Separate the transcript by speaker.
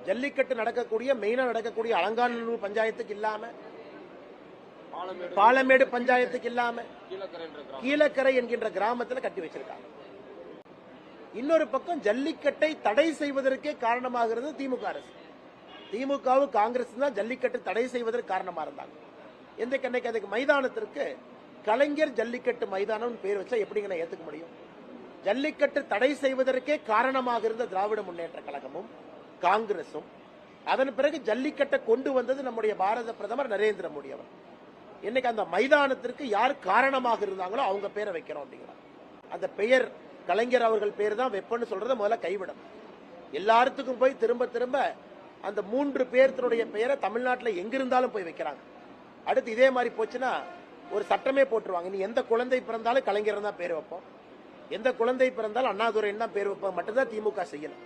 Speaker 1: ஜல்லிக்கட்டு நடக்கக்கூடிய மெயினா நடக்கக்கூடிய அலங்காநல்லூர் பஞ்சாயத்துக்கு இல்லாம, பாலமேடு பஞ்சாயத்துக்கு இல்லாம, கீழக்கரை என்கின்ற கிராமத்தில் கட்டி வச்சிருக்காங்க. இன்னொரு பக்கம் ஜல்லிக்கட்டை தடை செய்வதற்கே காரணமாகிறது திமுக அரசு. திமுகவும் காங்கிரஸ் தான் ஜல்லிக்கட்டு தடை செய்வதற்கு காரணமா இருந்தாங்க. எந்த அதுக்கு மைதானத்திற்கு கலைஞர் ஜல்லிக்கட்டு மைதானம் பேர் வச்சா எப்படிங்க ஏத்துக்க முடியும்? ஜல்லிக்கட்டு தடை செய்வதற்கே காரணமாக இருந்த திராவிட முன்னேற்ற கழகமும் காங்கிரசும் அதன் பிறகு ஜல்லிக்கட்டை கொண்டு வந்தது நம்முடைய பாரத பிரதமர் நரேந்திர மோடி அவர். இன்னைக்கு அந்த மைதானத்திற்கு யார் காரணமாக இருந்தாங்களோ அவங்க பேரை வைக்கிறோம் அப்படிங்கிறாங்க. அந்த பெயர் கலைஞர் அவர்கள் பேர் தான் வெப்பன்னு சொல்றத முதல்ல கைவிடும். எல்லாத்துக்கும் போய் திரும்ப திரும்ப அந்த 3 பேர்த்தினுடைய பெயரை தமிழ்நாட்டில் எங்கிருந்தாலும் போய் வைக்கிறாங்க. அடுத்து இதே மாதிரி போச்சுன்னா ஒரு சட்டமே போட்டுருவாங்க. நீ எந்த குழந்தை பிறந்தாலும் கலைஞர் தான் பேர் வைப்போம், எந்த குழந்தை பிறந்தாலும் அண்ணாதுரைன்னு தான் பேர் வைப்போம் மட்டும்தான் திமுக செய்யணும்.